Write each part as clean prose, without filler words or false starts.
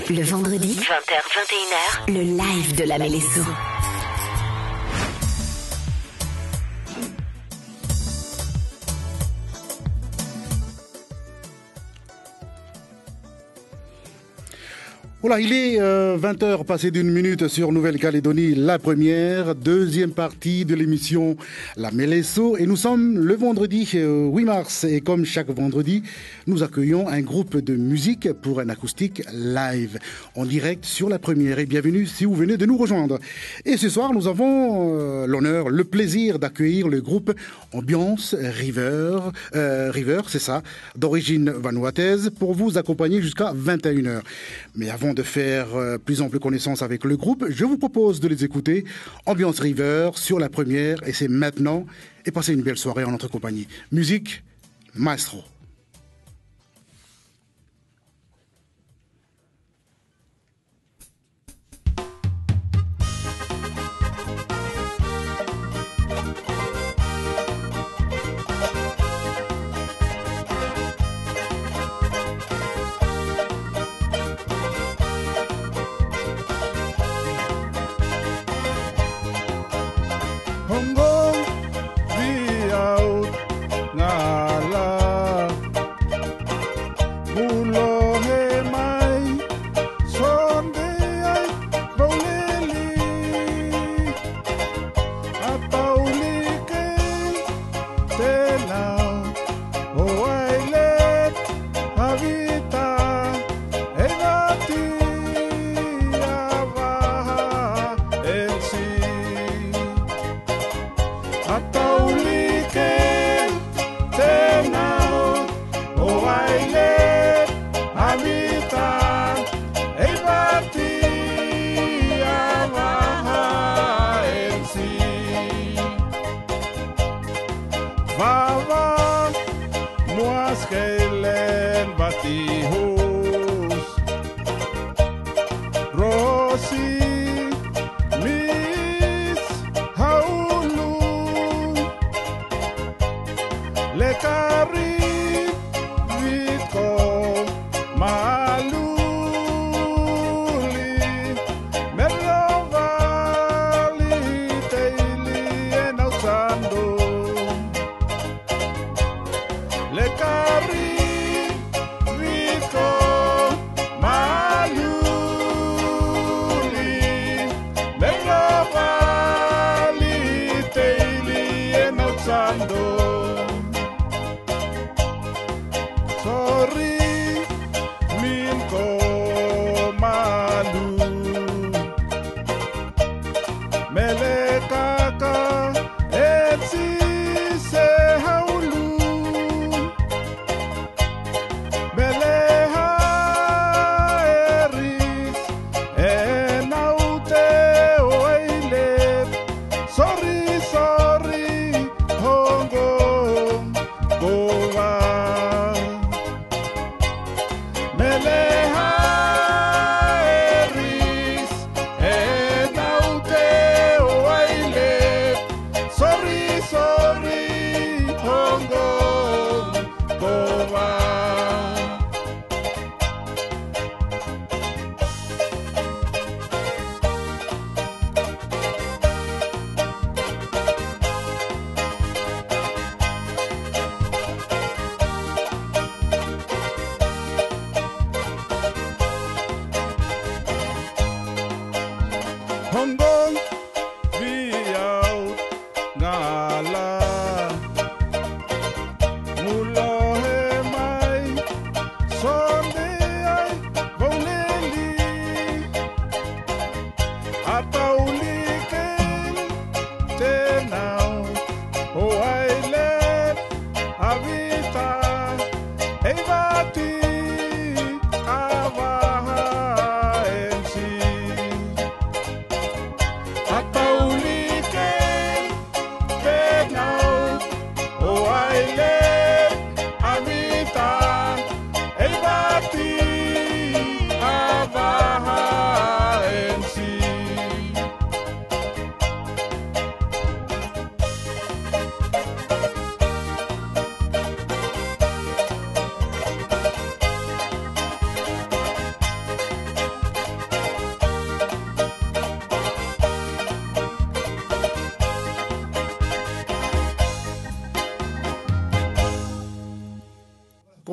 Le vendredi, 20h, 21h, le live de la Méléso. Voilà, il est 20h passé d'une minute sur Nouvelle-Calédonie, la première, deuxième partie de l'émission La Méléso. Et nous sommes le vendredi 8 mars. Et comme chaque vendredi, nous accueillons un groupe de musique pour un acoustique live en direct sur la première. Et bienvenue si vous venez de nous rejoindre. Et ce soir, nous avons l'honneur, le plaisir d'accueillir le groupe Ambiance River, c'est ça, d'origine vanuataise, pour vous accompagner jusqu'à 21h. Mais avant de faire plus ample connaissance avec le groupe, je vous propose de les écouter. Ambiance River sur la première, et c'est maintenant. Et passez une belle soirée en notre compagnie. Musique, maestro. Le carri, rico.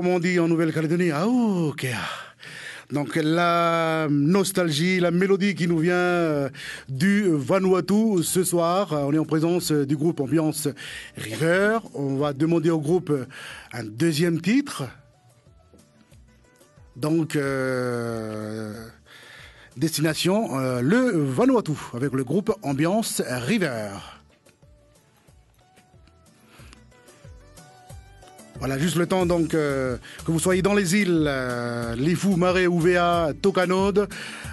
Comme on dit en Nouvelle-Calédonie, ok. Donc la nostalgie, la mélodie qui nous vient du Vanuatu ce soir. On est en présence du groupe Ambiance River. On va demander au groupe un deuxième titre. Donc, destination le Vanuatu avec le groupe Ambiance River. Voilà, juste le temps donc que vous soyez dans les îles, Lifou, Marais, Ouvéa, Tocanode,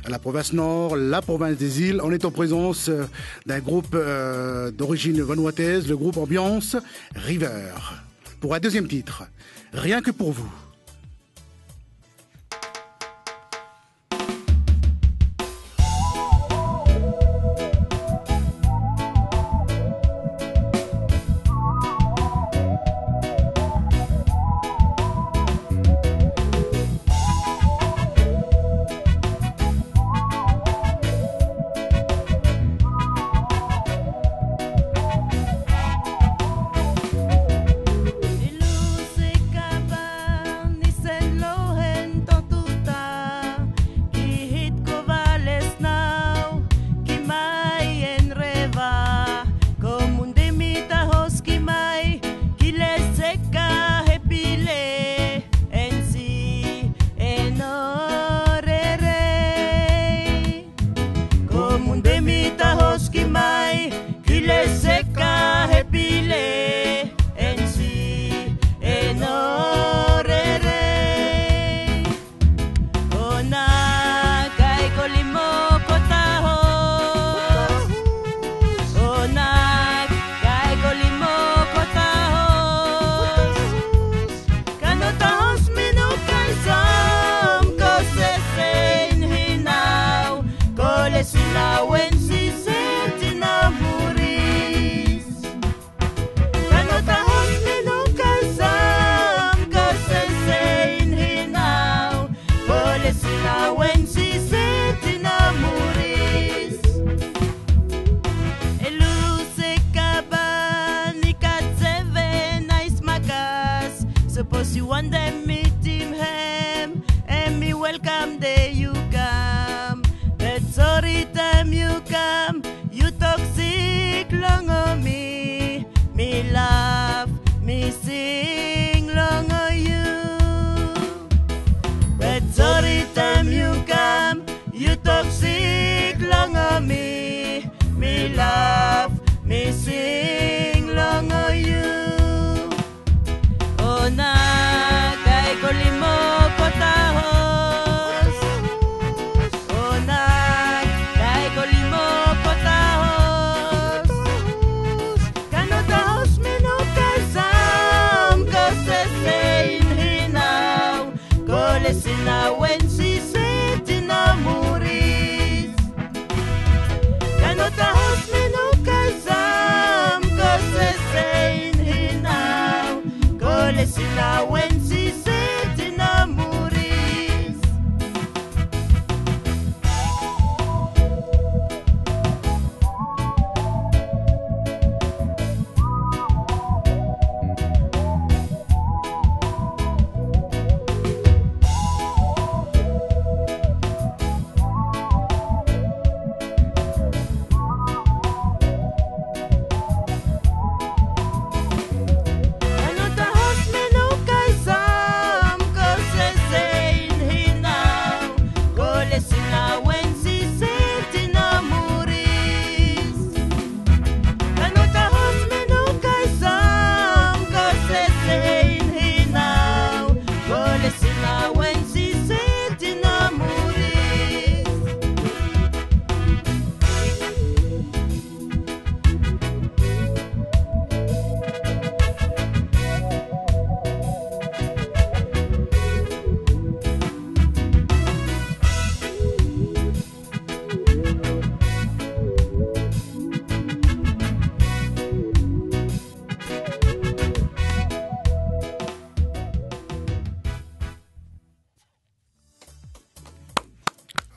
la province nord, la province des îles. On est en présence d'un groupe d'origine vanuataise, le groupe Ambiance River. Pour un deuxième titre, Rien que pour vous.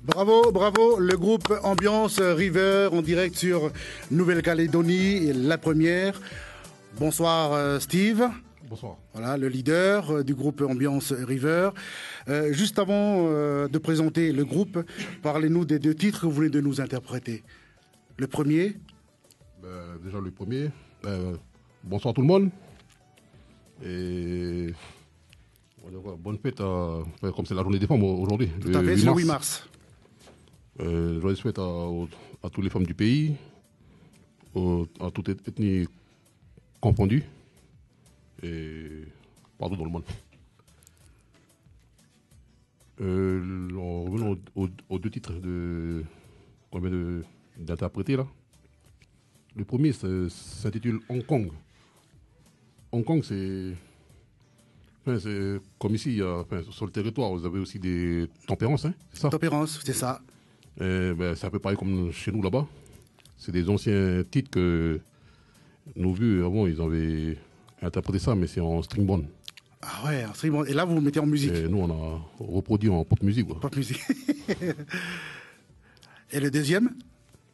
Bravo, bravo, le groupe Ambiance River en direct sur Nouvelle-Calédonie, la première. Bonsoir Steve. Bonsoir. Voilà, le leader du groupe Ambiance River. Juste avant de présenter le groupe, parlez-nous des 2 titres que vous venez de nous interpréter. Le premier. Déjà le premier. Bonsoir tout le monde. Et bonne fête, comme c'est la journée des femmes aujourd'hui. Tout à fait, c'est le 8 mars. Joyeuse fête à toutes les femmes du pays, à toute ethnie confondue. Et partout dans le monde. Revenons aux 2 titres qu'on vient d'interpréter là. Le premier s'intitule Hong Kong. Hong Kong, c'est comme ici, sur le territoire, vous avez aussi des tempérances, hein, c'est ça? Tempérance, c'est ça. C'est un peu pareil comme chez nous là-bas. C'est des anciens titres que nos vieux avant, ils avaient interprété ça, mais c'est en string band. Ah ouais, en string band. Et là, vous mettez en musique. Et nous, on a reproduit en pop musique. Pop musique. Et le deuxième?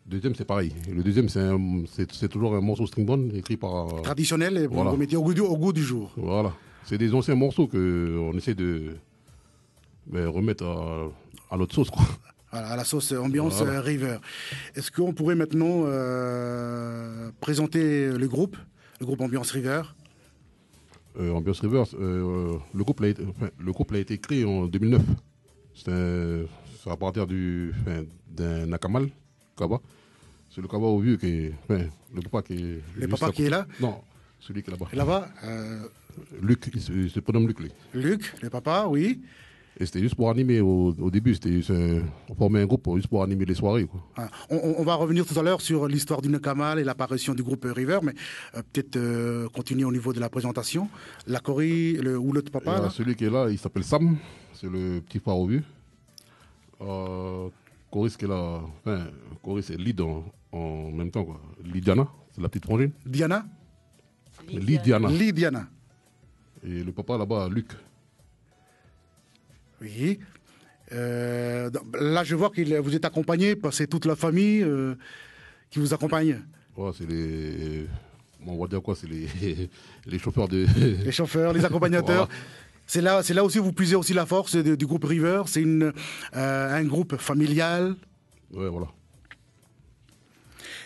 Deuxième, c'est pareil. Le deuxième, c'est toujours un morceau string band écrit par... Traditionnel, et vous mettez au goût du jour. Voilà. C'est des anciens morceaux qu'on essaie de remettre à notre sauce, quoi. Voilà, à la sauce Ambiance River. Est-ce qu'on pourrait maintenant présenter le groupe Ambiance River? Ambiance River, le groupe a été créé en 2009. C'est à partir d'un Nakamal, Kaba. C'est le Kaba au vieux qui est... le papa qui est... Le papa qui est là? Non, celui qui est là-bas. Là-bas Luc, il se prénomme Luc. Lui. Luc, le papa, oui. Et c'était juste pour animer au début, on formait un groupe juste pour animer les soirées. Quoi. Ah, on va revenir tout à l'heure sur l'histoire du Nakamal et l'apparition du groupe River, mais peut-être continuer au niveau de la présentation. La Corée, ou l'autre papa là. Celui qui est là, il s'appelle Sam, c'est le petit frère au vieux. Corée, qui est là, Corée, c'est lead en même temps. Quoi. Lydiana, c'est la petite frangine. Diana Lydiana. Lydiana. Et le papa là-bas, Luc. Oui. Là, je vois que vous êtes accompagné par toute la famille qui vous accompagne. Ouais, c'est les... On va dire quoi, c'est les chauffeurs de... Les chauffeurs, les accompagnateurs. Voilà. C'est là aussi où vous puisez aussi la force du groupe River. C'est un groupe familial. Ouais, voilà.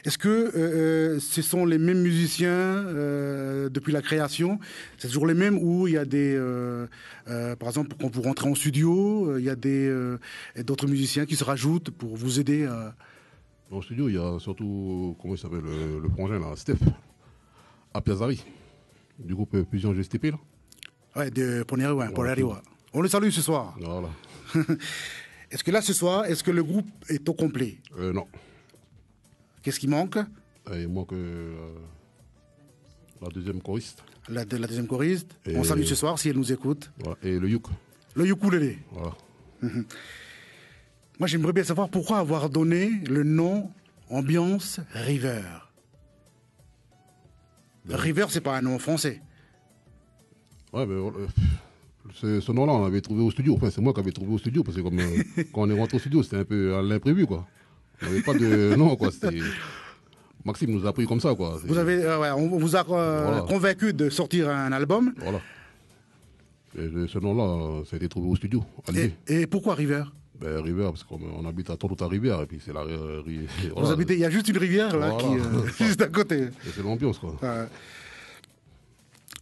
Est-ce que ce sont les mêmes musiciens depuis la création? C'est toujours les mêmes ou il y a des... par exemple, quand vous rentrez en studio, il y a d'autres musiciens qui se rajoutent pour vous aider En studio, il y a surtout, comment il s'appelle, le frangin, là, Steph, Apiazari, du groupe Fusion GSTP, là. Ouais, de Poneriwa. On le salue ce soir. Voilà. Est-ce que là, ce soir, est-ce que le groupe est au complet? Non. Qu'est-ce qui manque? Il manque la deuxième choriste. La deuxième choriste. On salue ce soir si elle nous écoute. Voilà. Et le yuk. Le ukulélé. Voilà. Moi, j'aimerais bien savoir pourquoi avoir donné le nom Ambiance River. River, c'est pas un nom français. Ouais, mais ce nom-là, on l'avait trouvé au studio. Enfin, c'est moi qui l'avais trouvé au studio, parce que comme, quand on est rentré au studio, c'était un peu à l'imprévu, quoi. On n'avait pas de nom, quoi. Maxime nous a pris comme ça, quoi. On vous a convaincu de sortir un album. Voilà. Et ce nom-là, ça a été trouvé au studio. Et pourquoi River? River, parce qu'on habite à Rivière, et puis c'est la rivière. Voilà. Vous habitez, il y a juste une rivière, là, qui juste à côté. C'est l'ambiance, quoi.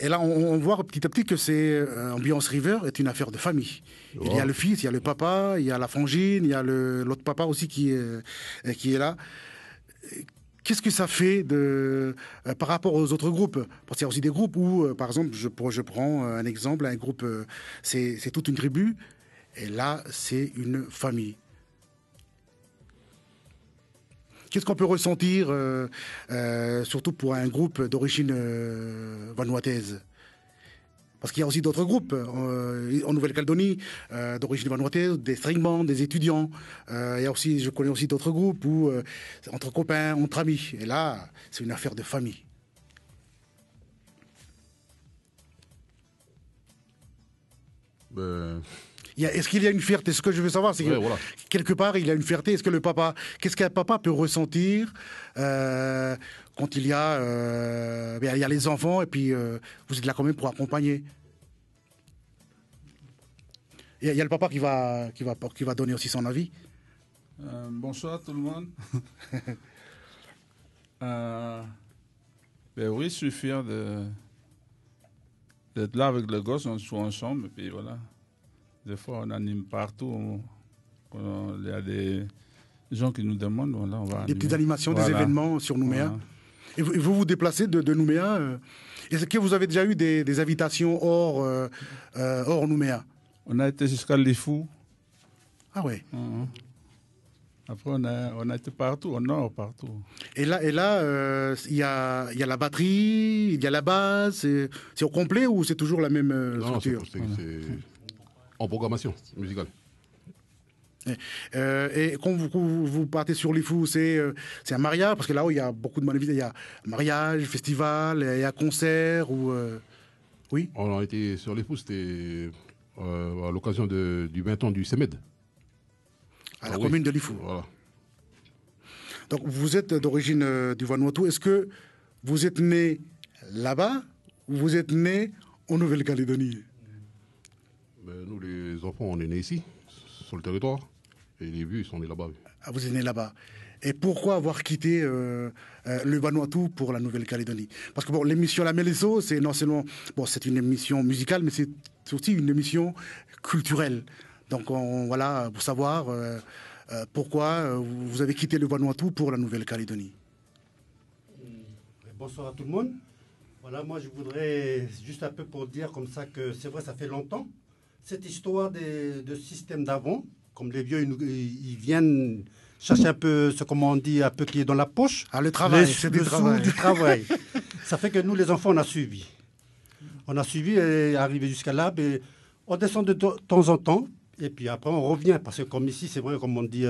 Et là, on voit petit à petit que Ambiance River est une affaire de famille. Il y a le fils, il y a le papa, il y a la frangine, il y a l'autre papa aussi qui est là. Qu'est-ce que ça fait par rapport aux autres groupes? Parce qu'il y a aussi des groupes où, par exemple, je prends un exemple, un groupe, c'est toute une tribu, et là, c'est une famille. Qu'est-ce qu'on peut ressentir, surtout pour un groupe d'origine vanuataise? Parce qu'il y a aussi d'autres groupes en Nouvelle-Calédonie d'origine vanuataise, des string bands, des étudiants. Il y a aussi, je connais aussi d'autres groupes où entre copains, entre amis. Et là, c'est une affaire de famille. Est-ce qu'il y a une fierté? Ce que je veux savoir, c'est que quelque part, il y a une fierté. Est-ce que qu'est-ce qu'un papa peut ressentir quand il y a les enfants et puis vous êtes là quand même pour accompagner. Il y a le papa qui va donner aussi son avis. Bonsoir tout le monde. Oui, je suis fier d'être là avec les gosses, on joue ensemble, et puis voilà. Des fois, on anime partout. Il y a des gens qui nous demandent, voilà, on va des petites animations, des événements sur Nouméa. Voilà. Et vous vous déplacez de Nouméa. Est-ce que vous avez déjà eu des invitations hors Nouméa? On a été jusqu'à Lifou. Ah ouais. Après, on a été partout, au nord, partout. Et là, il y a la batterie, il y a la basse. C'est au complet ou c'est toujours la même structure? Non, c'est en programmation musicale. Et quand vous partez sur les fous, c'est un mariage, parce que là où il y a beaucoup de manifestations, il y a mariage, festival, il y a concert ou oui. On a été sur les fous, c'était à l'occasion du 20 ans du CEMED. À la commune de Lifou. Voilà. Donc vous êtes d'origine du Vanuatu. Est-ce que vous êtes né là-bas ou vous êtes né en Nouvelle-Calédonie? Nous, les enfants, on est nés ici, sur le territoire. Et les vieux, ils sont nés là-bas. Oui. Ah, vous êtes né là-bas. Et pourquoi avoir quitté le Vanuatu pour la Nouvelle-Calédonie? Parce que bon, l'émission La Mélesso, c'est non seulement c'est une émission musicale, mais c'est aussi une émission culturelle. Donc voilà, pour savoir pourquoi vous avez quitté le Vanuatu pour la Nouvelle-Calédonie. Bonsoir à tout le monde. Voilà, moi je voudrais juste un peu pour dire comme ça que c'est vrai, ça fait longtemps. Cette histoire de système d'avant, comme les vieux, ils viennent chercher un peu ce qu'on dit, un peu qui est dans la poche. Ah, le travail, c'est du travail. Du travail. Ça fait que nous, les enfants, on a suivi. On a suivi et arrivé jusqu'à là, mais on descend de temps en temps. Et puis après, on revient, parce que comme ici, c'est vrai, comme on dit,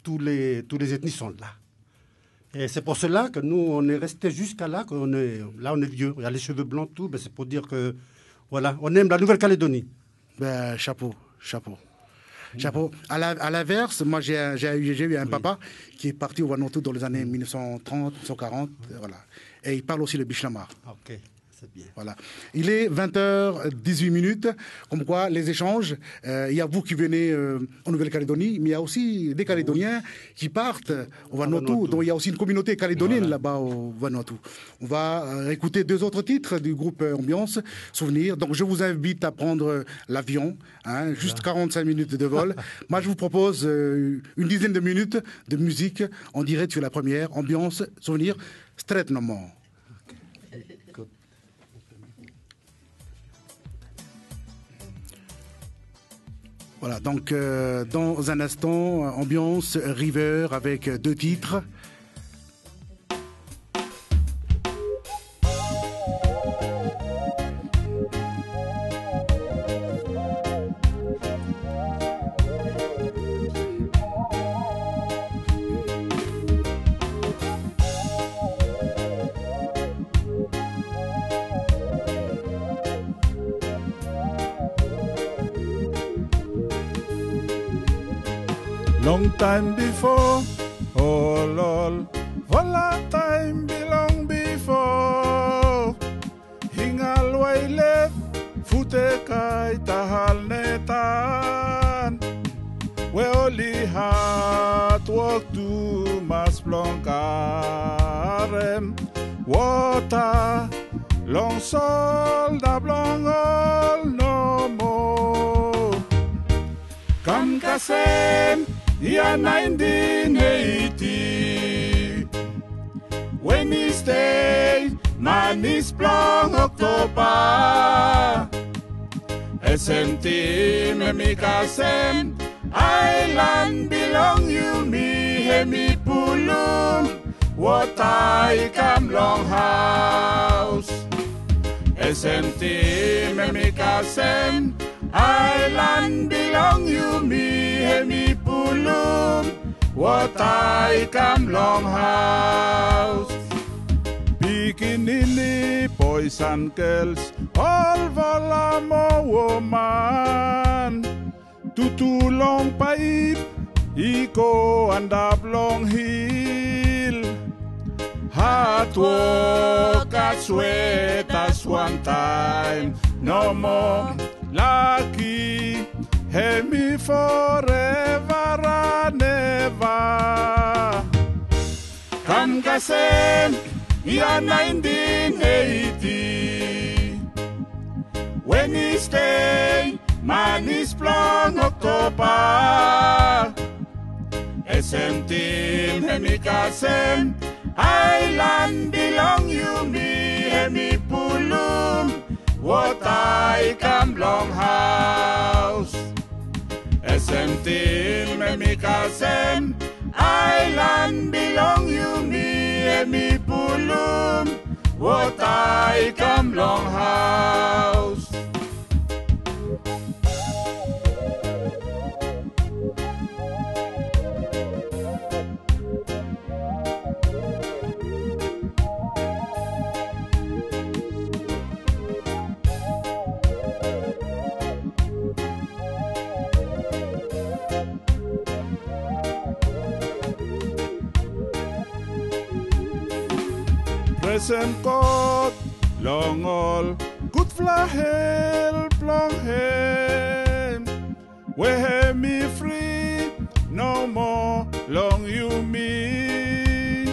tous les ethnies sont là. Et c'est pour cela que nous, on est resté jusqu'à là, on est vieux. Il y a les cheveux blancs, tout, mais c'est pour dire que, voilà, on aime la Nouvelle-Calédonie. Ben, chapeau. À l'inverse, moi, j'ai eu un papa qui est parti au Vanuatu dans les années 1930, 1940, voilà. Et il parle aussi le Bishlamar. Ok. Bien. Voilà. Il est 20h18, comme quoi les échanges, il y a vous qui venez en Nouvelle-Calédonie, mais il y a aussi des Calédoniens qui partent au Vanuatu, donc il y a aussi une communauté calédonienne là-bas au Vanuatu. On va écouter deux autres titres du groupe Ambiance, Souvenir. Donc je vous invite à prendre l'avion, juste 45 minutes de vol. Moi je vous propose une dizaine de minutes de musique en direct sur la première, Ambiance, Souvenir, Straight No More. Voilà, donc dans un instant, Ambiance River avec deux titres. Long time before, oh lol, vola time belong before. Hingal wailef, fute kai tahal netan. We only hard work to mas blonkarem. Water, long sol da blong all no more. Come kasem. Yeah, 1980. When he stayed, man is long October. SMT me mikasem. Island belong you me hemi pulum. What I come long house. SMT me mikasem. Island belong you me hemi pulum. What I come long house. Bikini boys and girls, all volamo woman. Tutu long pipe, eco and up long hill. hard work, I sweat as one time. No more lucky, hear me forever and ever. Come Kasem, year 1980. When he stay, man is long October. SM team, Hemi Kasem, Island belong you me, Hemi Pulum, what I come long house. SM team, Hemi Kasem, Island belong you me, Hemi Pulum, what I come long house. Present God, long all, good fly help, long hand. We have me free, no more, long you me.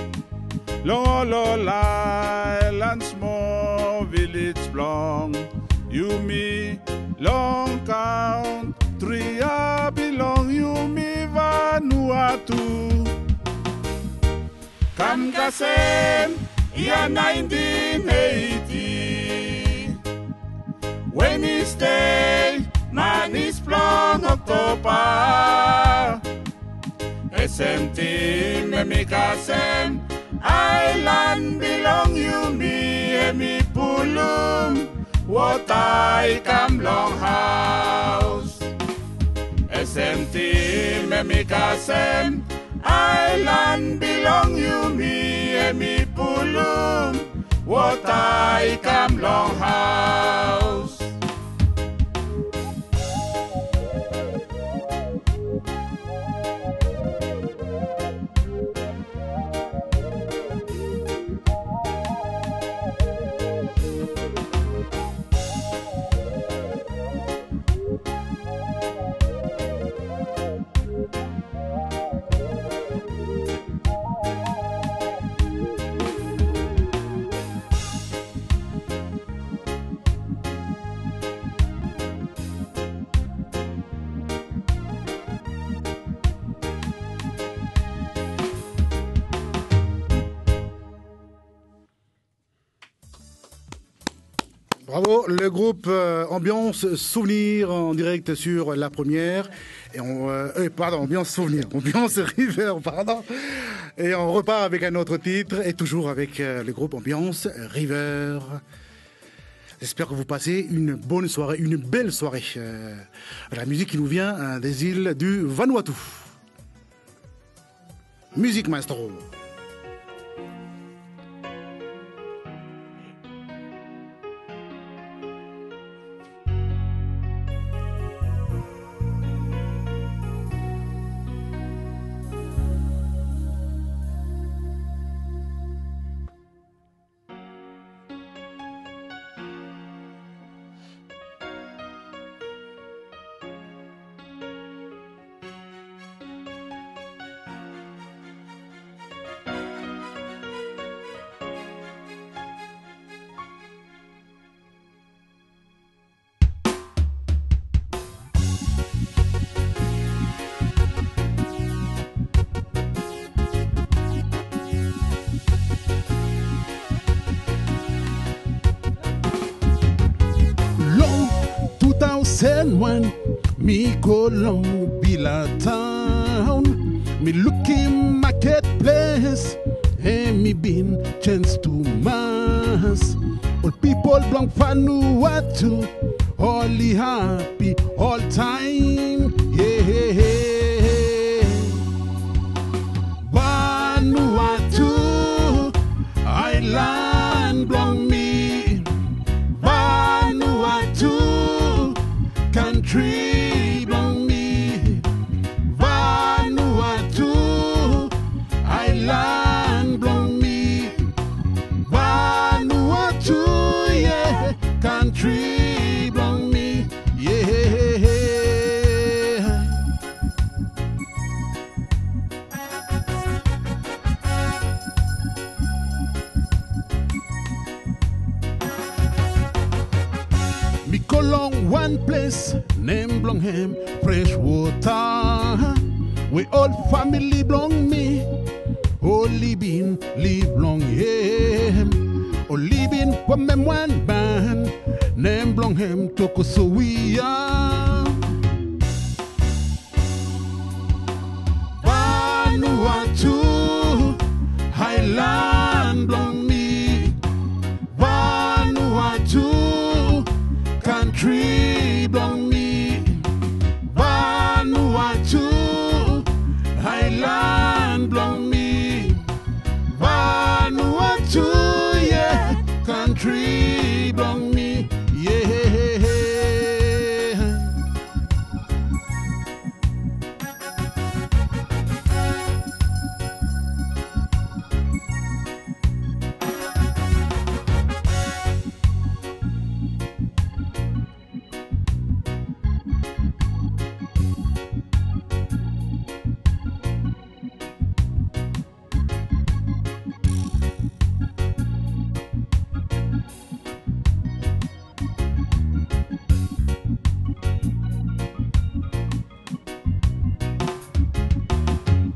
Long all island, small village, long you me. Long country, belong you me, Vanuatu. Come Kasem, year 1980. When he stay, man is plong October. SM team, Hemi Kasem, Island belong you me, Hemi Pulum, what I come long house. SM team, Hemi Kasem, Island belong you me, Hemi Pulum, what I come long house. Bravo, le groupe Ambiance Souvenir en direct sur la première. Et Ambiance Souvenir, Ambiance River, pardon. Et on repart avec un autre titre et toujours avec le groupe Ambiance River. J'espère que vous passez une bonne soirée, une belle soirée. La musique qui nous vient des îles du Vanuatu. Musique maestro. When me go long Bila town, me looking marketplace, and me been chance to mass. All people belong Vanuatu, all happy all time. Yeah, Vanuatu island belong me. Vanuatu country belong me. Vanuatu island belong me. country belong me, yeah. Me go long one place, name belong him, fresh water. We all family belong me, only been live long him. Only been for me one band, name belong him Tokosuia. Vanuatu, Highland belong me. Vanuatu, country belong me. Vanuatu, Highland belong me. Vanuatu, yeah, country belong me, yeah.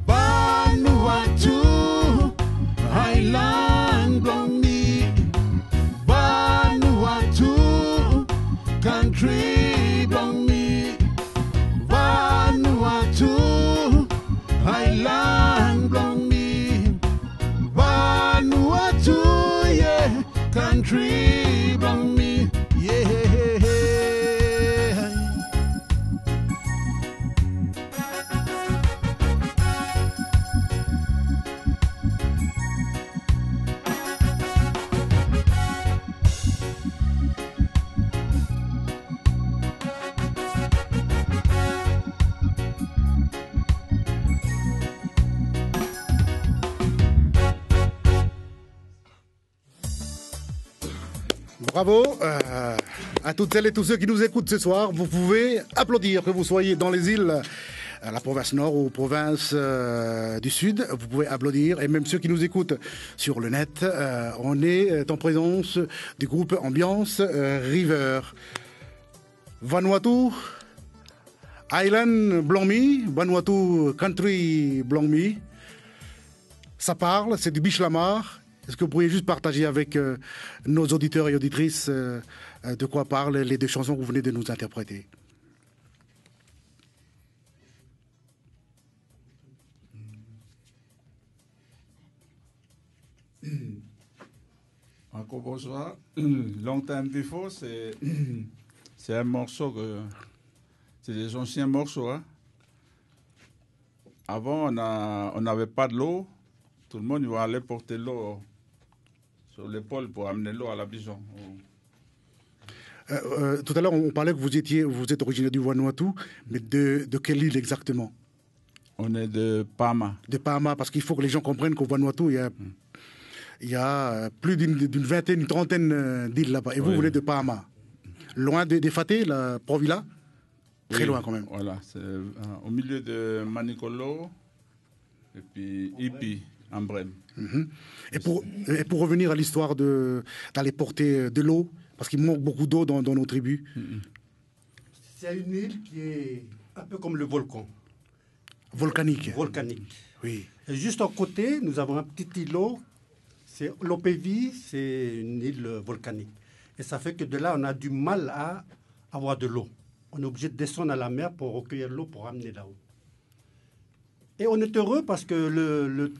Vanuatu, Highland belong me. Vanuatu, country belong me. Vanuatu, Highland belong me. Vanuatu, yeah, country belong me, yeah. Bravo à toutes celles et tous ceux qui nous écoutent ce soir. Vous pouvez applaudir, que vous soyez dans les îles, la province nord ou province du sud. Vous pouvez applaudir. Et même ceux qui nous écoutent sur le net, on est en présence du groupe Ambiance River. Vanuatu, Island Blongmi, Vanuatu Country Blongmi. Ça parle, c'est du Bishlamar. Est-ce que vous pourriez juste partager avec nos auditeurs et auditrices de quoi parlent les deux chansons que vous venez de nous interpréter? Encore bonsoir. Long Time Before, c'est un morceau que... C'est des anciens morceaux. Hein. Avant, on n'avait pas de l'eau. Tout le monde il va aller porter l'eau sur l'épaule pour amener l'eau à la maison. Tout à l'heure, on parlait que vous êtes originaire du Vanuatu, mais de quelle île exactement? On est de Pama. De Pama, parce qu'il faut que les gens comprennent qu'au Vanuatu, il y a plus d'une vingtaine, une trentaine d'îles là-bas. Et vous venez de Pama. Loin des Faté, la Provila? Très loin quand même. Voilà, c'est au milieu de Manicolo et puis Ipi. Et pour revenir à l'histoire d'aller porter de l'eau, parce qu'il manque beaucoup d'eau dans nos tribus. C'est une île qui est un peu comme le volcan. Volcanique. Oui. Et juste à côté, nous avons un petit îlot. C'est l'Opevi, c'est une île volcanique. Et ça fait que de là, on a du mal à avoir de l'eau. On est obligé de descendre à la mer pour recueillir l'eau pour ramener là-haut. Et on est heureux parce que le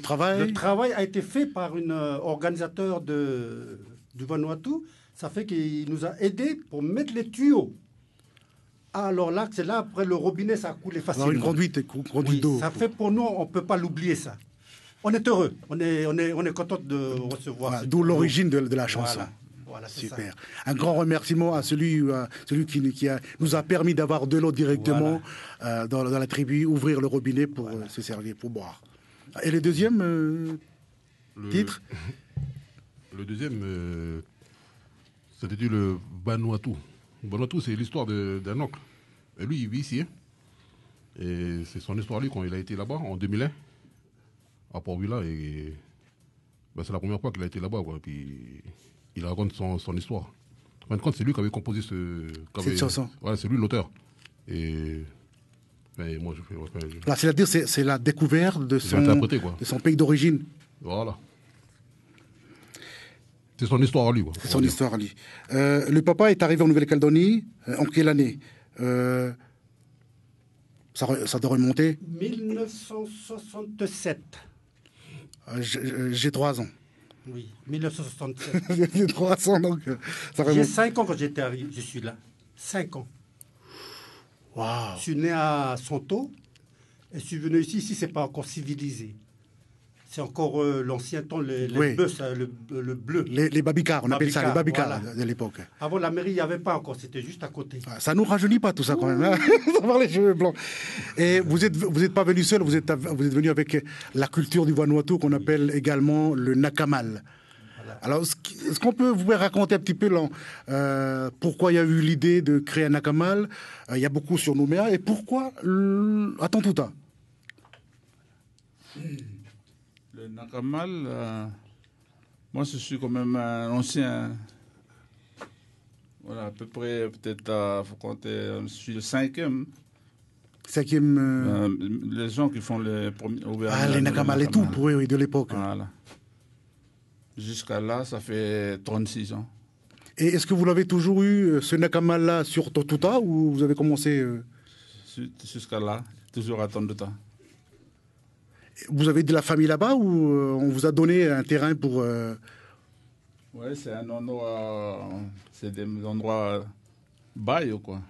travail a été fait par un organisateur du Vanuatu. Ça fait qu'il nous a aidés pour mettre les tuyaux. Alors là, c'est là, après le robinet, ça a coulé facilement. Alors une conduite d'eau. Ça fait pour nous, on ne peut pas l'oublier ça. On est heureux, on est content de recevoir. Voilà, d'où l'origine de la chanson. Voilà, super. Ça. Un grand remerciement à celui qui nous a permis d'avoir de l'eau directement dans la tribu, ouvrir le robinet pour se servir, pour boire. Et le deuxième titre. Le deuxième, c'était le Vanuatu. Vanuatu, c'est l'histoire d'un oncle. Et lui, il vit ici. Hein. Et c'est son histoire, lui, quand il a été là-bas, en 2001, à Port-Villa. Et c'est la première fois qu'il a été là-bas. Quoi. Puis il raconte son histoire. En fin de compte, c'est lui qui avait composé cette chanson. Ouais, c'est lui l'auteur. Et moi, je fais. Là, c'est-à-dire, c'est la découverte de son pays d'origine. Voilà. C'est son histoire à lui. Quoi, c'est son histoire à lui. Le papa est arrivé en Nouvelle-Calédonie en quelle année ça doit remonter 1967. J'ai 3 ans. Oui, 1967. J'ai 3 ans, donc ça remonte. J'ai 5 ans quand j'étais arrivé. Je suis là. 5 ans. Wow. Je suis né à Santo et je suis venu ici. Ici, c'est pas encore civilisé. C'est encore l'ancien temps, les bœufs, le bleu. Les babicars, on appelle ça les babicars voilà. de l'époque. Avant, la mairie, il n'y avait pas encore, c'était juste à côté. Ça ne nous rajeunit pas tout ça quand même, hein. Avoir les cheveux blancs. Et vous êtes pas venu seul, vous êtes venu avec la culture du Vanuatu qu'on appelle également le nakamal. Voilà. Alors, est-ce qu'on peut vous raconter un petit peu pourquoi il y a eu l'idée de créer un nakamal? Il y a beaucoup sur Nouméa. Et pourquoi à Tontouta? Le nakamal, moi je suis quand même un ancien. Voilà, à peu près, peut-être, faut compter, je suis le 5e. 5e. Les gens qui font les premiers. Les nakamal et tout, oui, de l'époque. Voilà. Jusqu'à là, ça fait 36 ans. Et est-ce que vous l'avez toujours eu, ce nakamal-là, sur Tontouta, ou vous avez commencé Jusqu'à là, toujours à Tontouta. Vous avez de la famille là-bas ou on vous a donné un terrain pour... Oui, c'est un endroit... c'est des endroits bail, quoi.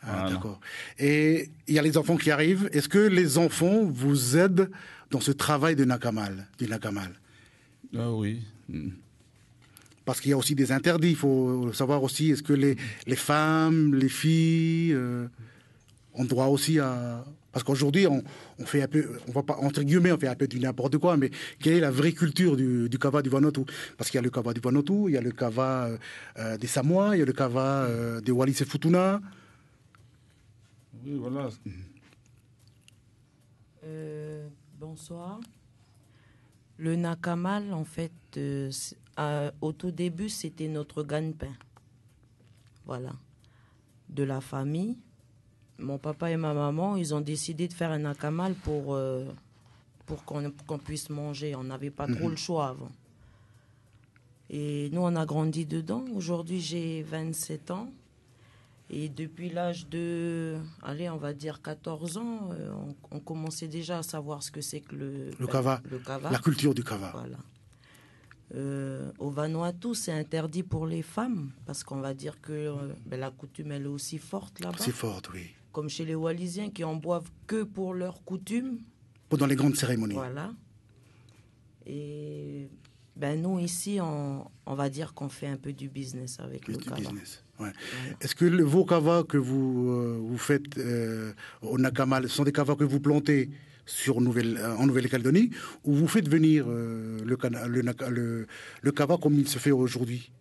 Ah, voilà. D'accord. Et il y a les enfants qui arrivent. Est-ce que les enfants vous aident dans ce travail du nakamal? Ah oui. Parce qu'il y a aussi des interdits. Il faut savoir aussi, est-ce que les femmes, les filles ont droit aussi à... Parce qu'aujourd'hui, on fait un peu, on va pas, entre guillemets, on fait un peu du n'importe quoi, mais quelle est la vraie culture du kava du Vanuatu? Parce qu'il y a le kava du Vanuatu, il y a le kava des Samoa, il y a le kava des Wallis et Futuna. Oui, voilà. Bonsoir. Le nakamal, en fait, au tout début, c'était notre gagne-pain. Voilà. De la famille. Mon papa et ma maman, ils ont décidé de faire un nakamal pour qu'on puisse manger. On n'avait pas trop le choix avant. Et nous, on a grandi dedans. Aujourd'hui, j'ai 27 ans. Et depuis l'âge de, on va dire 14 ans, on commençait déjà à savoir ce que c'est que le kava. La culture du kava. Voilà. Au Vanuatu, c'est interdit pour les femmes, parce qu'on va dire que la coutume, elle est aussi forte là-bas. C'est forte, oui. Comme chez les Wallisiens qui en boivent que pour leurs coutumes. Pendant les grandes cérémonies. Voilà. Et nous, ici, on va dire qu'on fait un peu du business avec le kava. Business, ouais. Ouais. Est-ce que vos kavas que vous faites au nakamal, ce sont des kavas que vous plantez en Nouvelle-Calédonie, ou vous faites venir le kava comme il se fait aujourd'hui?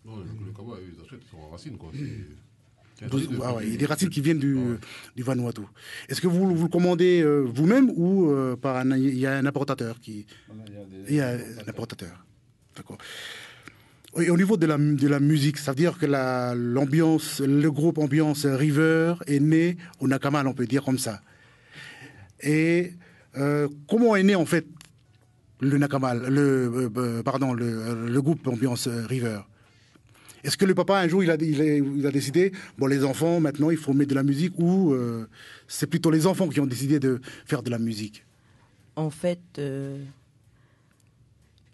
Non, le kava, ils achètent son racine, quoi. Il y a des racines qui viennent du Vanuatu. Est-ce que vous le commandez vous-même ou il y a un importateur qui... Il y a un importateur. D'accord. Et au niveau de la musique, ça veut dire que le groupe Ambiance River est né au Nakamal, on peut dire comme ça. Et comment est né en fait le Nakamal, le groupe Ambiance River? Est-ce que le papa, un jour, il a décidé, les enfants, maintenant, il faut mettre de la musique, ou c'est plutôt les enfants qui ont décidé de faire de la musique? En fait,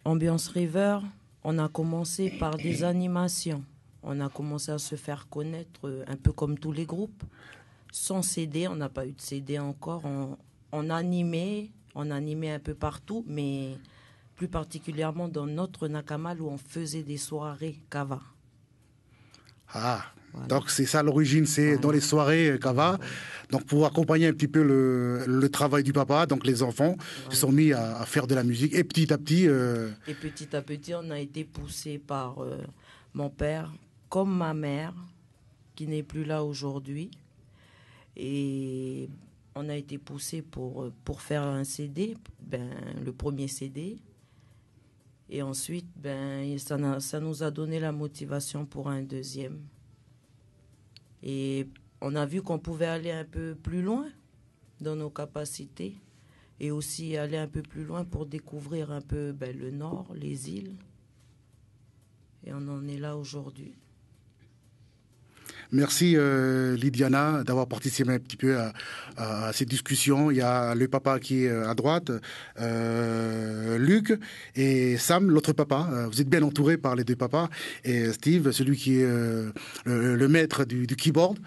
Ambiance River, on a commencé par des animations. On a commencé à se faire connaître un peu comme tous les groupes. Sans CD, on n'a pas eu de CD encore. On animait un peu partout, mais plus particulièrement dans notre nakamal où on faisait des soirées kava. Ah, Voilà. Donc c'est ça l'origine, c'est dans les soirées Kava. Donc pour accompagner un petit peu le travail du papa, donc les enfants se sont mis à faire de la musique. Et petit à petit... Et petit à petit, on a été poussé par mon père, comme ma mère, qui n'est plus là aujourd'hui. Et on a été poussé pour faire un CD, le premier CD. Et ensuite, ça nous a donné la motivation pour un deuxième. Et on a vu qu'on pouvait aller un peu plus loin dans nos capacités et aussi aller un peu plus loin pour découvrir un peu le nord, les îles. Et on en est là aujourd'hui. Merci Lydiana d'avoir participé un petit peu à cette discussion. Il y a le papa qui est à droite, Luc et Sam, l'autre papa. Vous êtes bien entourés par les deux papas. Et Steve, celui qui est le maître du keyboard.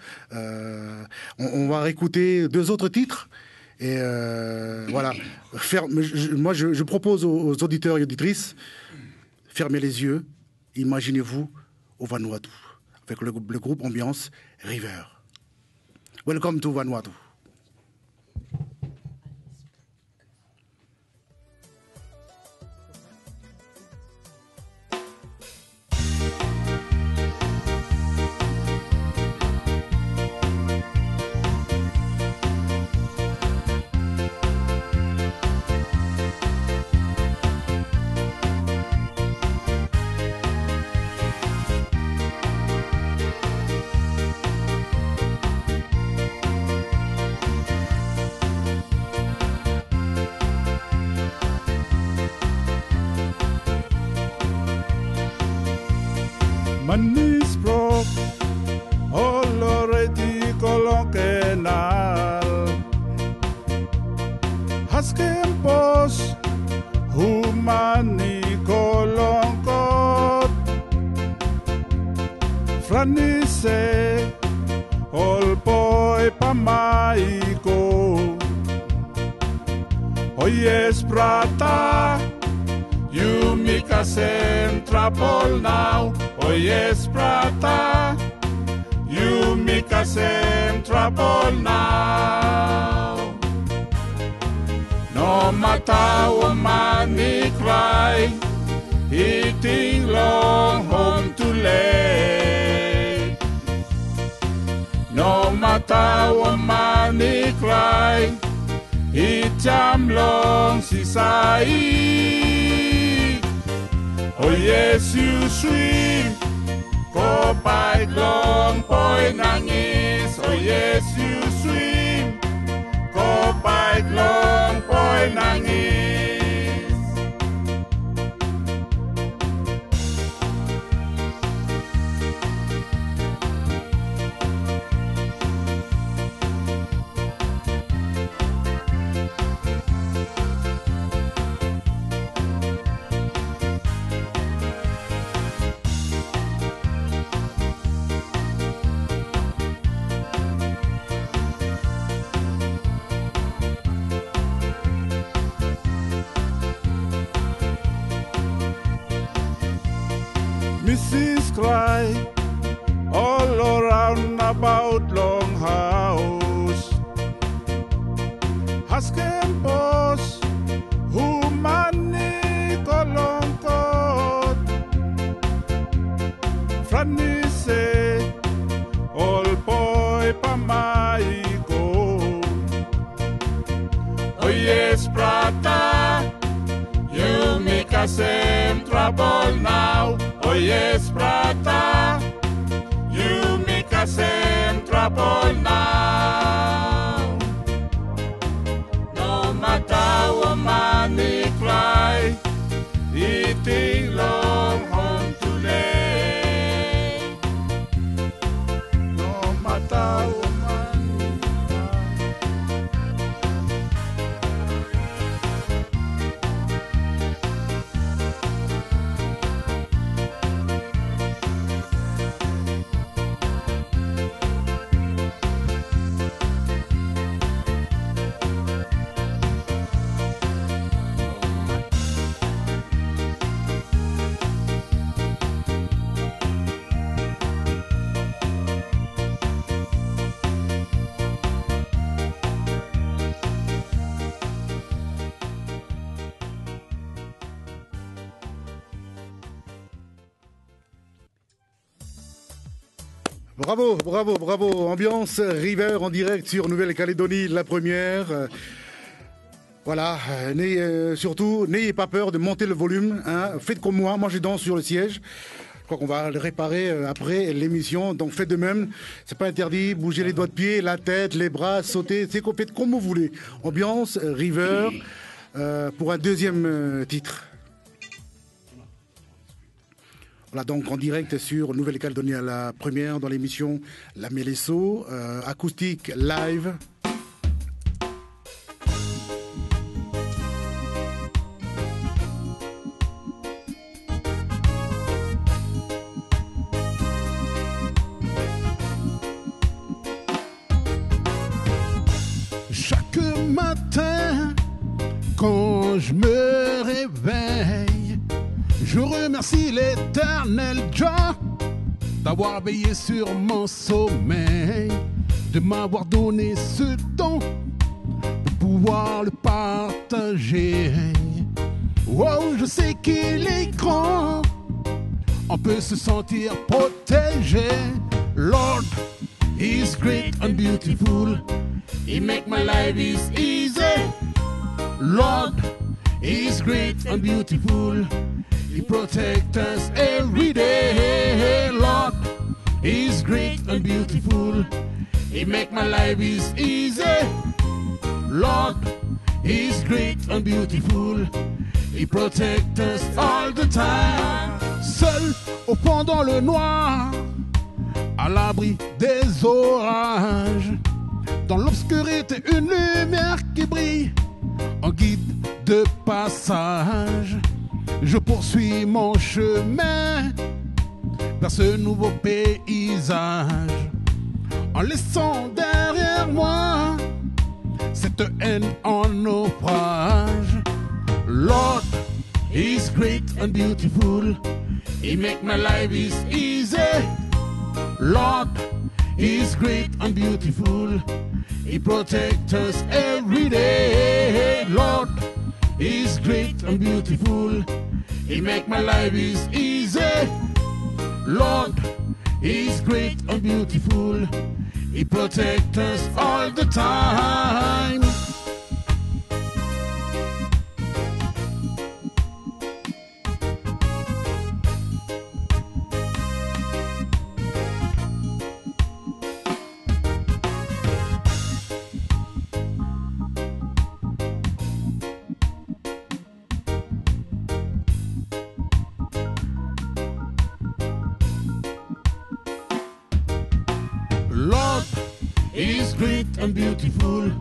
On va réécouter 2 autres titres. Et voilà. Moi, je propose aux auditeurs et auditrices, fermez les yeux, imaginez-vous au Vanuatu, avec le groupe Ambiance River. Welcome to Vanuatu. Manis pro already colonkenal Haskem pos humani kolonkot Franise olpoi pamaiko Oyes prata You make us trouble now. Oh yes, brother. You make us trouble now. No matter how many cry, eating long home too late. No matter how many cry, eat jam long sisai. Oh yes, you swim. Go by long boy nangis. Oh yes, you swim. Go by long boy nangis. Mrs. Cry all around about Long House. Haskem boss, humani kolonkot. Franise, all boy pamaiko. Oh yes, brother, you make us in trouble now. Oh yes, brother, you make us in trouble now. No matter how many cry, eating long home today. No matter how many cry. Bravo, bravo, bravo. Ambiance River en direct sur Nouvelle-Calédonie, la première. Voilà, surtout, n'ayez pas peur de monter le volume. Hein. Faites comme moi je danse sur le siège. Je crois qu'on va le réparer après l'émission. Donc faites de même. C'est pas interdit. Bougez les doigts de pied, la tête, les bras, sautez. Faites comme vous voulez. Ambiance River pour un deuxième titre. Voilà, donc en direct sur Nouvelle-Calédonie à la première dans l'émission La Mélesso, acoustique live. Chaque matin, quand je me réveille, je remercie l'éternel Jah d'avoir veillé sur mon sommeil, de m'avoir donné ce don pour pouvoir le partager. Wow, je sais qu'il est grand, on peut se sentir protégé. Lord, He's great and beautiful, He make my life is easy. Lord, He's great and beautiful, He protect us every day. Lord, He's great and beautiful, He make my life is easy. Lord, He's great and beautiful, He protect us all the time. Seul au fond dans le noir, à l'abri des orages, dans l'obscurité une lumière qui brille, en guide de passage. Je poursuis mon chemin vers ce nouveau paysage, en laissant derrière moi cette haine en naufrage. Lord, He's great and beautiful, He make my life is easy. Lord, He's great and beautiful, He protect us every day. Lord, He's great and beautiful, He make my life is easy. Lord, He's great and beautiful, He protect us all the time. Lord, He's great and beautiful,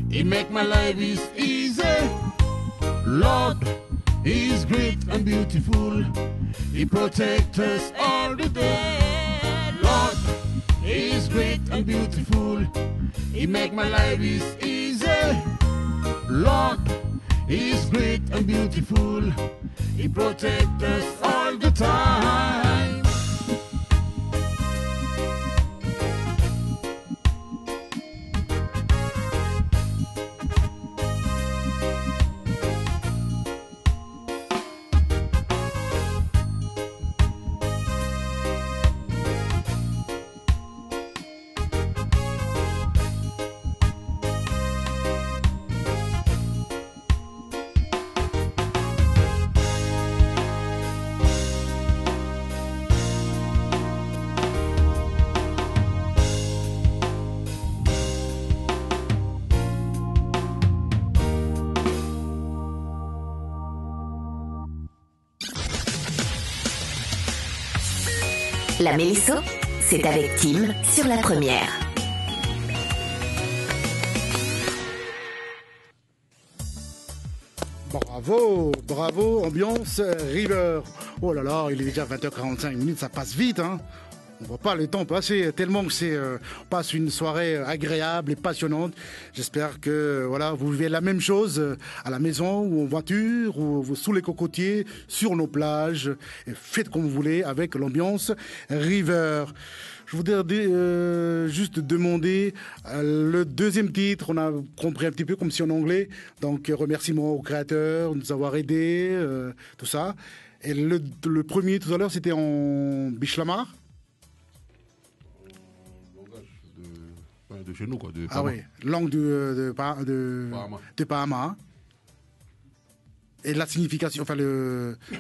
He make my life is easy. Lord, He's great and beautiful, He protect us all the day. Lord, He's great and beautiful, He make my life is easy. Lord, He's great and beautiful, He protect us all the time. La Mélesso, c'est avec Tim sur la première. Bravo, bravo, ambiance River. Oh là là, il est déjà 20h45, ça passe vite, hein. On ne voit pas le temps passer tellement que on passe une soirée agréable et passionnante. J'espère que voilà, vous vivez la même chose à la maison ou en voiture ou sous les cocotiers, sur nos plages. Et faites comme vous voulez avec l'ambiance River. Je voudrais juste demander le deuxième titre. On a compris un petit peu comme si en anglais. Donc remerciements aux créateurs de nous avoir aidés, tout ça. Et le premier tout à l'heure, c'était en Bichlamar. De chez nous, quoi. De Ah Pama. oui, langue de Pama. Pama. Et la signification, enfin,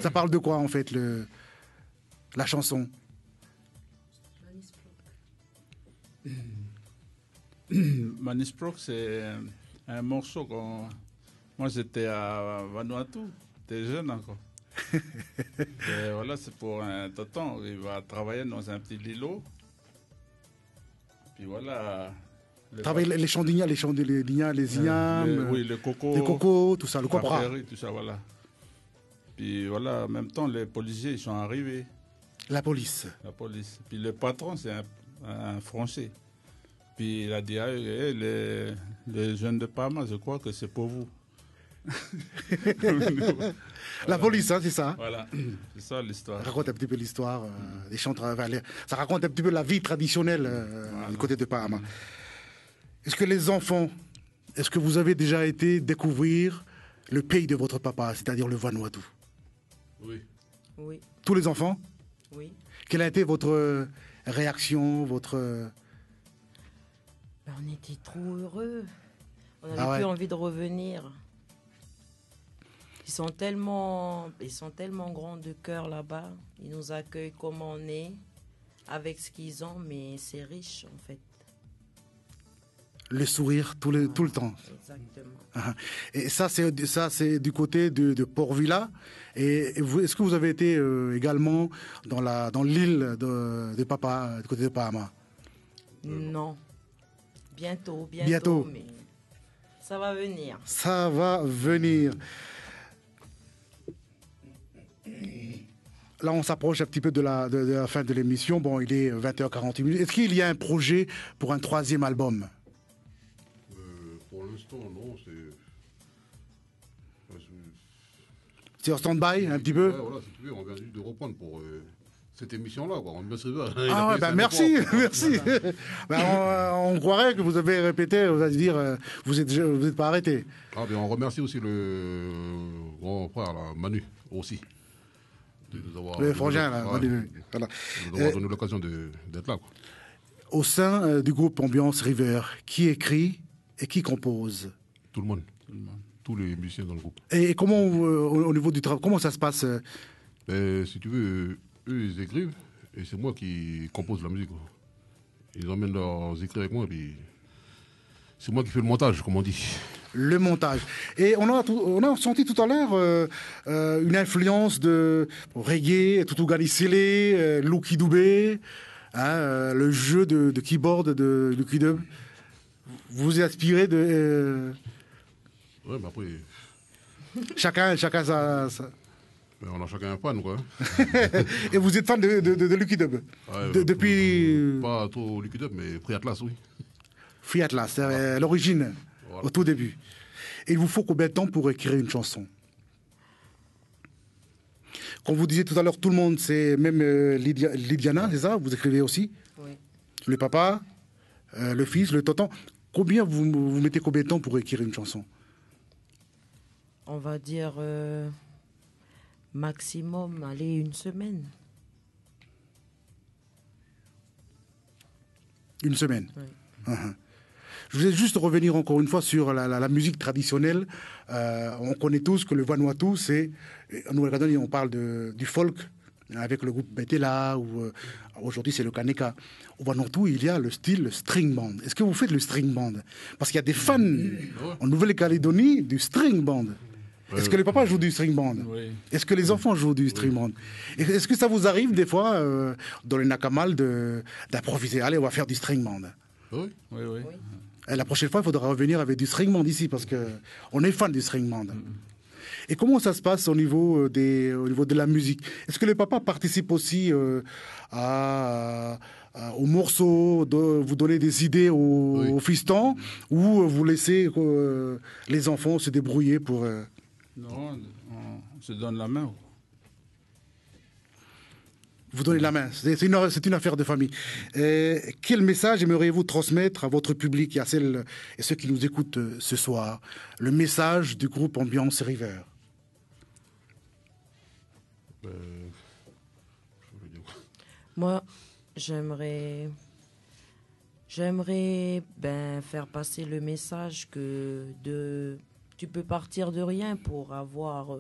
ça parle de quoi, en fait, la chanson? Manisprok, c'est un morceau qu'on... Moi, j'étais à Vanuatu, j'étais jeune encore. Et voilà, c'est pour un tonton, il va travailler dans un petit îlot. Puis voilà... Travailler les champs d'ignames, les ignames, oui, le coco, les cocos, tout ça, le la copra. prairie, tout ça, voilà. Puis voilà, en même temps, les policiers, ils sont arrivés, La police. la police. Puis le patron, c'est un Français. Puis il a dit, ah, les jeunes de Parma, je crois que c'est pour vous. La police, hein, c'est ça. Voilà, c'est ça l'histoire. Ça raconte un petit peu l'histoire des chants. Ça raconte un petit peu la vie traditionnelle du côté de Parma. Est-ce que les enfants, est-ce que vous avez déjà été découvrir le pays de votre papa, c'est-à-dire le Vanuatu? Oui. Oui, Tous les enfants? oui. Quelle a été votre réaction, votre... Ben, on était trop heureux. On n'avait Ah ouais. plus envie de revenir. Ils sont tellement grands de cœur là-bas. Ils nous accueillent comme on est, avec ce qu'ils ont, mais c'est riche en fait. Le sourire tout le temps. Exactement. Et ça, c'est du côté de Port-Vila. Et est-ce que vous avez été également dans l'île de Papa, du côté de Pama? Non. Bientôt. Bientôt. Mais ça va venir. Ça va venir. Là, on s'approche un petit peu de la fin de l'émission. Bon, il est 20h48. Est-ce qu'il y a un projet pour un 3e album? Pour l'instant, non. C'est en stand-by, un petit peu? Ouais, voilà, si tu veux, on vient juste de reprendre pour cette émission-là, quoi. Ah ouais, ben merci, merci. Ben, on croirait que vous avez répété, vous allez dire, vous êtes pas arrêté. Ah, bien, on remercie aussi le grand frère, là, Manu, aussi. De nous avoir, Le frangin, là, ouais, Manu, voilà. de nous avoir donné l'occasion d'être là, quoi. Au sein du groupe Ambiance River, qui écrit et qui compose? Tout le monde. Tous les musiciens dans le groupe. Et comment, au niveau du travail, comment ça se passe? Si tu veux, eux, ils écrivent, et c'est moi qui compose la musique, quoi. Ils emmènent leurs écrits avec moi, et puis c'est moi qui fais le montage, comme on dit. Le montage. Et on a senti tout à l'heure une influence de reggae, Tutu Galisele, Lucky Dubé, hein, le jeu de keyboard de Lucky Dub. Vous vous inspirez de... Ouais, mais après, chacun sa... ben, on a chacun un fan, quoi. Et vous êtes fan de Lucky Dub Ouais, depuis... Pas trop Liquid Up, mais Free Atlas, oui. Free Atlas, c'est l'origine, Voilà. au tout début. Et il vous faut combien de temps pour écrire une chanson? Comme vous disiez tout à l'heure, tout le monde, c'est même Lydiana, c'est ça? Vous écrivez aussi? Oui. Le papa, le fils, le tonton. Combien vous mettez combien de temps pour écrire une chanson? On va dire maximum, allez, 1 semaine. Une semaine. Oui. Je voulais juste revenir encore une fois sur la musique traditionnelle. On connaît tous que le Vanuatu, c'est... En Nouvelle-Calédonie, on parle du folk, avec le groupe Betela, ou aujourd'hui c'est le Kaneka. Au Vanuatu, il y a le style string band. Est-ce que vous faites le string band? Parce qu'il y a des fans en Nouvelle-Calédonie du string band. Est-ce que les papas jouent du string band? Oui. Est-ce que les enfants jouent du string band? Est-ce que ça vous arrive des fois, dans les Nakamal, d'improviser? Allez, on va faire du string band. Oui. Oui, oui. Oui. Et la prochaine fois, il faudra revenir avec du string band ici, parce qu'on est fan du string band. Et comment ça se passe au niveau de la musique? Est-ce que les papas participent aussi aux morceaux, vous donnez des idées aux fistons, ou vous laissez les enfants se débrouiller pour... Non, on se donne la main. Vous donnez la main, c'est une affaire de famille. Quel message aimeriez-vous transmettre à votre public et à celles et ceux qui nous écoutent ce soir? Le message du groupe Ambiance River. Je veux dire quoi. Moi, j'aimerais J'aimerais faire passer le message que tu peux partir de rien pour avoir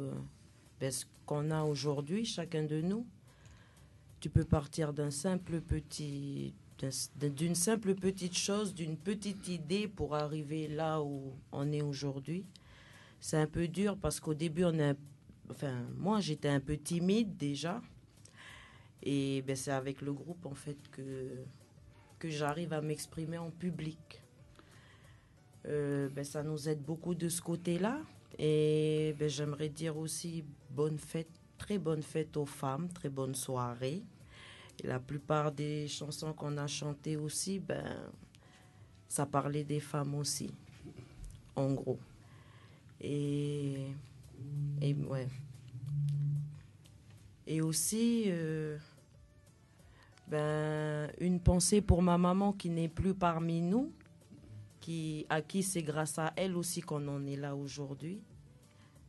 ce qu'on a aujourd'hui, chacun de nous. Tu peux partir d'une simple petite chose, d'une petite idée pour arriver là où on est aujourd'hui. C'est un peu dur parce qu'au début, moi, j'étais un peu timide déjà. Et c'est avec le groupe, en fait, que j'arrive à m'exprimer en public. Ça nous aide beaucoup de ce côté-là. Et j'aimerais dire aussi bonne fête, très bonne fête aux femmes, très bonne soirée. Et la plupart des chansons qu'on a chantées aussi, ça parlait des femmes aussi, en gros. Et ouais. Et aussi, une pensée pour ma maman qui n'est plus parmi nous, à qui c'est grâce à elle aussi qu'on en est là aujourd'hui.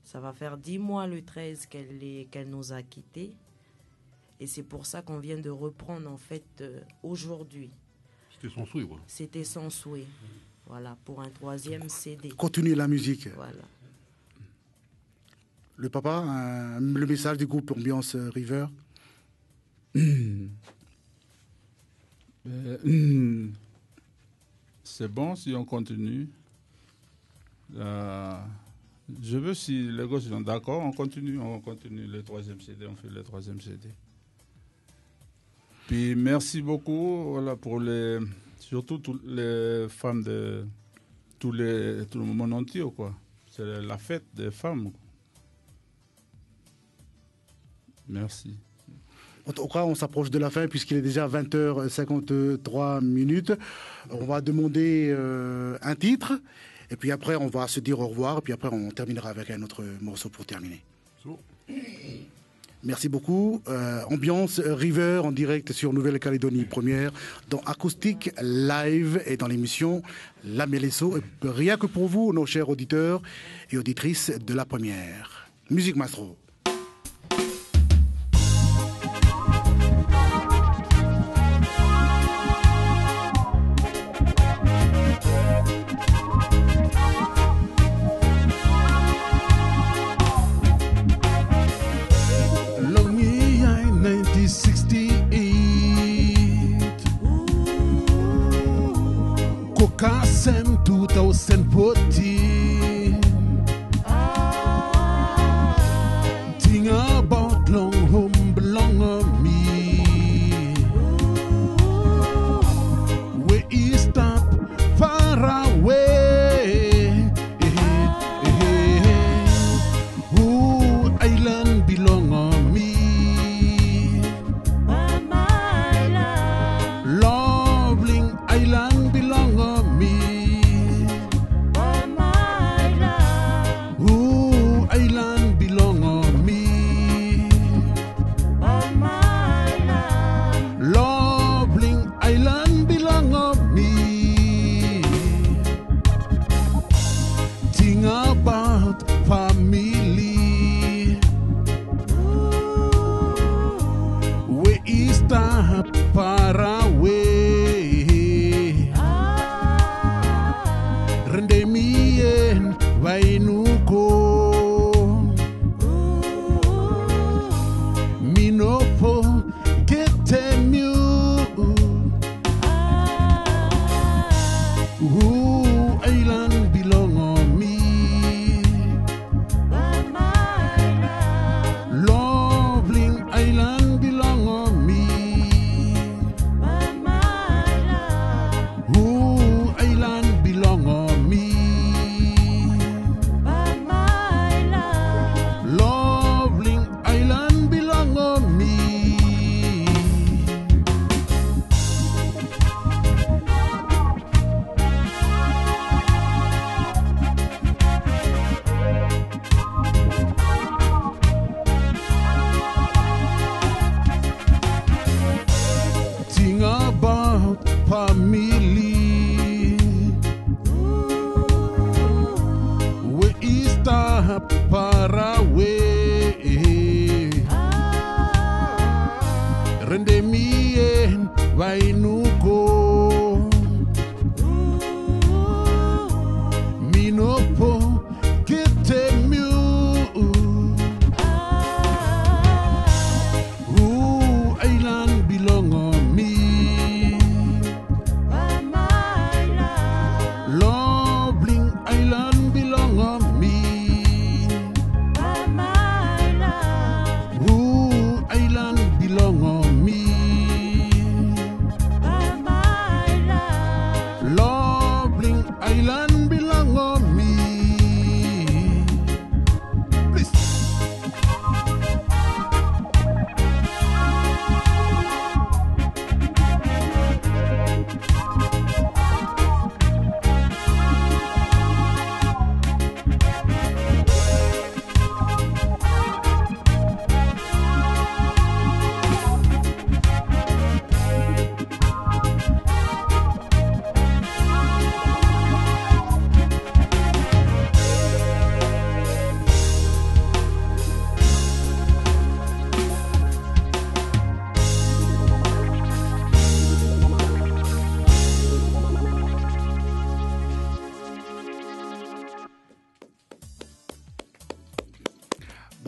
Ça va faire 10 mois le 13 qu'elle nous a quittés. Et c'est pour ça qu'on vient de reprendre, en fait, aujourd'hui. C'était son souhait, quoi. C'était son souhait. Voilà, pour un 3e CD. Continue la musique. Voilà. Le papa, le message du groupe Ambiance River. C'est bon si on continue. Je veux, si les gosses sont d'accord, on continue le 3e CD, on fait le 3e CD. Puis merci beaucoup pour surtout toutes les femmes de tout le monde entier, quoi. C'est la fête des femmes. Merci. En tout cas, on s'approche de la fin puisqu'il est déjà 20h53. On va demander un titre et puis après on va se dire au revoir et puis après on terminera avec un autre morceau pour terminer. Bon. Merci beaucoup. Ambiance River en direct sur Nouvelle-Calédonie première dans Acoustique Live et dans l'émission La Mélesso. Rien que pour vous, nos chers auditeurs et auditrices de la première. Musique Mastro. Kasem 2014 Think about long home belong on me Where you stop far away Who island belong on me Loveling Island belong on me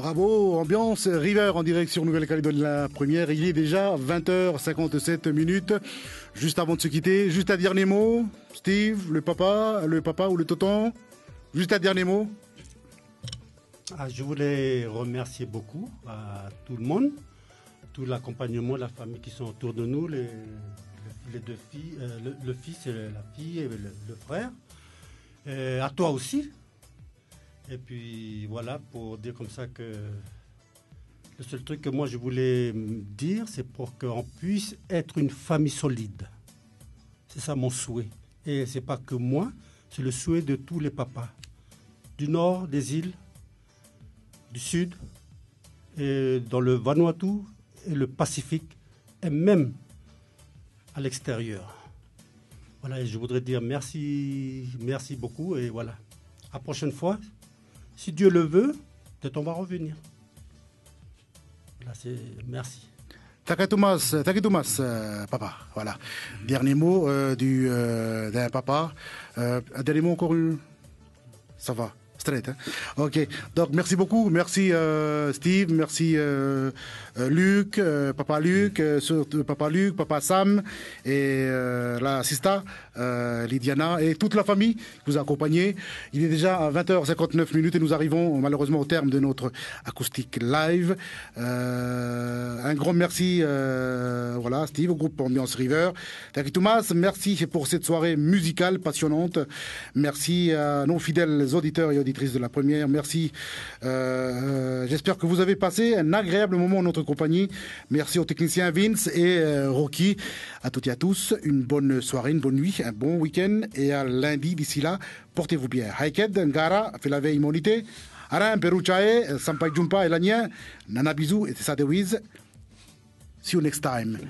Bravo, ambiance River en direct sur Nouvelle-Calédonie la première. Il est déjà 20h57. Juste avant de se quitter, juste un dernier mot. Steve, le papa ou le tonton. Juste un dernier mot. Je voulais remercier beaucoup à tout le monde, tout l'accompagnement, la famille qui sont autour de nous, les deux filles, le fils et la fille et le frère. Et à toi aussi. Et puis voilà, pour dire comme ça que le seul truc que moi je voulais dire, c'est pour qu'on puisse être une famille solide. C'est ça mon souhait. Et c'est pas que moi, c'est le souhait de tous les papas. Du nord, des îles, du sud, et dans le Vanuatu et le Pacifique, et même à l'extérieur. Voilà, et je voudrais dire merci beaucoup, et voilà. À la prochaine fois. Si Dieu le veut, peut-être on va revenir. Là, merci. Takatumas, papa. Voilà. Dernier mot d'un papa. Un dernier mot encore une. Ça va. Straight, hein? Ok. Donc, merci beaucoup. Merci Steve. Merci Luc, papa Luc, papa Luc, papa Sam et la Sista, Lydiana et toute la famille qui vous a accompagné. Il est déjà à 20h59 et nous arrivons malheureusement au terme de notre acoustique live. Un grand merci, voilà, Steve, au groupe Ambiance River. Takitumas, merci pour cette soirée musicale passionnante. Merci à nos fidèles auditeurs et auditrices de la première. Merci. J'espère que vous avez passé un agréable moment en notre compagnie. Merci aux techniciens Vince et Rocky. À toutes et à tous, une bonne soirée, une bonne nuit, un bon week-end et à lundi d'ici là. Portez-vous bien. Haiked, Ngara, fait la veille immunité. Aran, Peruchae, Sampai Jumpa et Lanien. Nana bisous et Sadewiz. See you next time.